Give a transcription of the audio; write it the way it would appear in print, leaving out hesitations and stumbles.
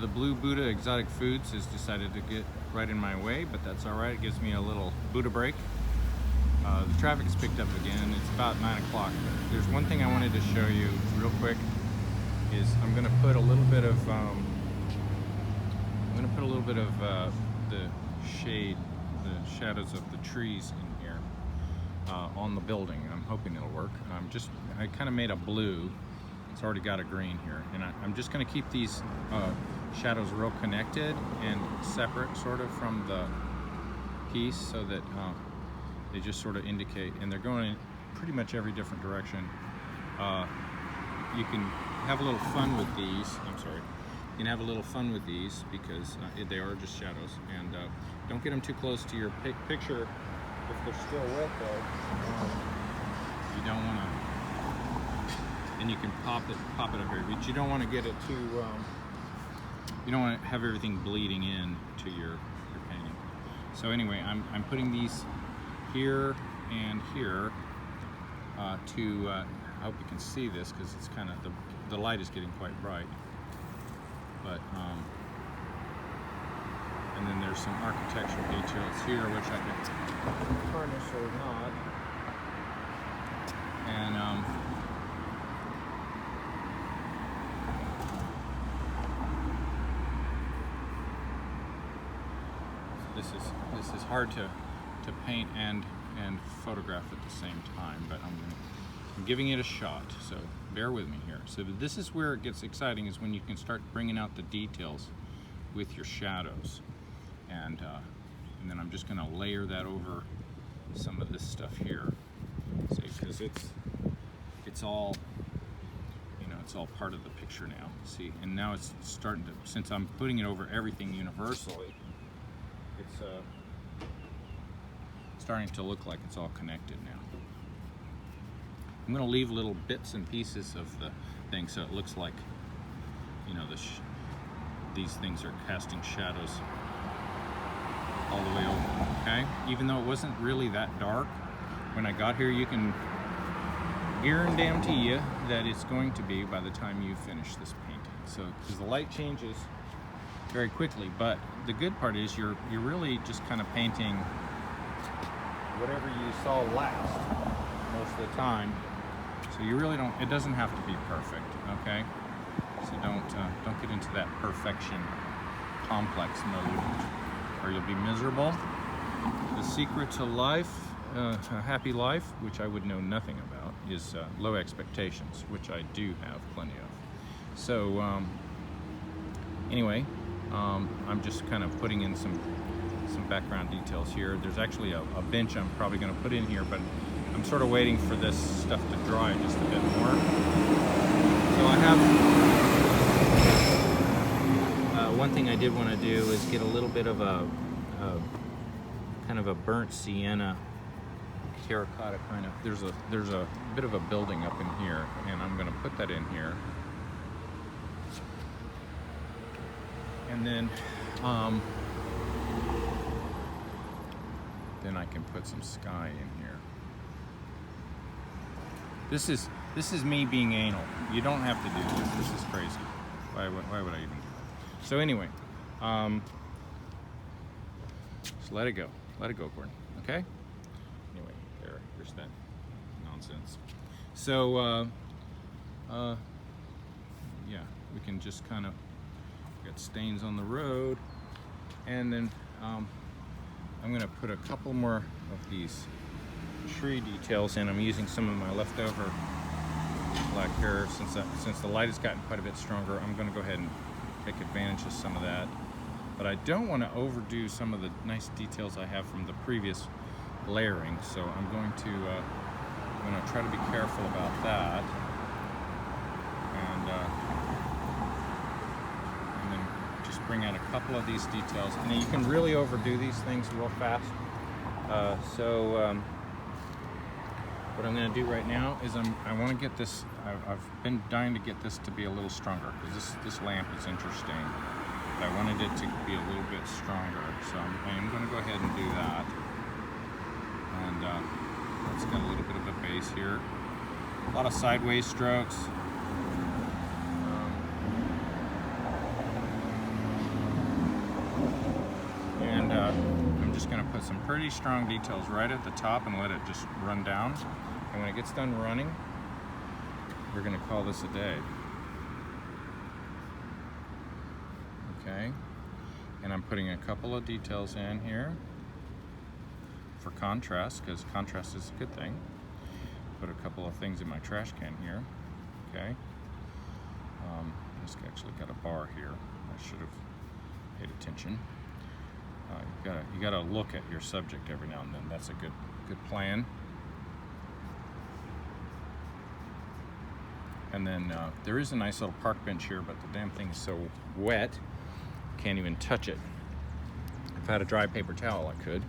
The Blue Buddha Exotic Foods has decided to get right in my way, but that's all right. It gives me a little Buddha break. The traffic has picked up again. It's about 9 o'clock. There's one thing I wanted to show you real quick. I'm going to put a little bit of the shade, the shadows of the trees in here on the building. I'm hoping it'll work. I kind of made a blue. It's already got a green here, and I'm just going to keep these shadows real connected and separate sort of from the piece, so that they just sort of indicate, and they're going in pretty much every different direction. You can have a little fun with these. You can have a little fun with these because they are just shadows, and don't get them too close to your picture if they're still wet though. You don't want to, and you can pop it up here, but you don't want to get it too, you don't want to have everything bleeding in to your painting. So anyway, I'm putting these here and here I hope you can see this because it's kind of, the light is getting quite bright. But and then there's some architectural details here which I can tarnish or not. And this is hard to paint and photograph at the same time, but I'm giving it a shot, so bear with me here. So this is where it gets exciting, is when you can start bringing out the details with your shadows, and then I'm just going to layer that over some of this stuff here, see, because it's all, you know, it's all part of the picture now. See, and now it's starting to, since I'm putting it over everything universally, it's starting to look like it's all connected now. I'm going to leave little bits and pieces of the thing so it looks like, you know, these things are casting shadows all the way over, okay? Even though it wasn't really that dark when I got here, you can guarantee you that it's going to be by the time you finish this painting. So, because the light changes very quickly, but the good part is you're really just kind of painting whatever you saw last most of the time. So you really don't, it doesn't have to be perfect, okay? So don't get into that perfection complex mode or you'll be miserable. The secret to life, a happy life, which I would know nothing about, is low expectations, which I do have plenty of. So anyway, I'm just kind of putting in some background details here. There's actually a bench I'm probably going to put in here, but I'm sort of waiting for this stuff to dry just a bit more. So I have one thing I did want to do is get a little bit of a kind of a burnt sienna terracotta kind of. There's a bit of a building up in here, and I'm going to put that in here. And then I can put some sky in here. This is me being anal. You don't have to do this. This is crazy. Why would I even do that? So anyway, just let it go. Let it go, Gordon. Okay? Anyway, here's that nonsense. So yeah, we can just kind of get stains on the road, and then I'm gonna put a couple more of these tree details in. I'm using some of my leftover black hair since the light has gotten quite a bit stronger. I'm going to go ahead and take advantage of some of that, but I don't want to overdo some of the nice details I have from the previous layering, so I'm going to try to be careful about that, and then just bring out a couple of these details, and then you can really overdo these things real fast. What I'm going to do right now is I want to get this, I've been dying to get this to be a little stronger, because this lamp is interesting, but I wanted it to be a little bit stronger, so I'm going to go ahead and do that. And it's got a little bit of a base here, a lot of sideways strokes. I'm just gonna put some pretty strong details right at the top and let it just run down. And when it gets done running, we're gonna call this a day. Okay, and I'm putting a couple of details in here for contrast, because contrast is a good thing. Put a couple of things in my trash can here. Okay, just actually got a bar here. I should have paid attention. You gotta look at your subject every now and then. That's a good plan. And then there is a nice little park bench here, but the damn thing is so wet, can't even touch it. If I had a dry paper towel, I could.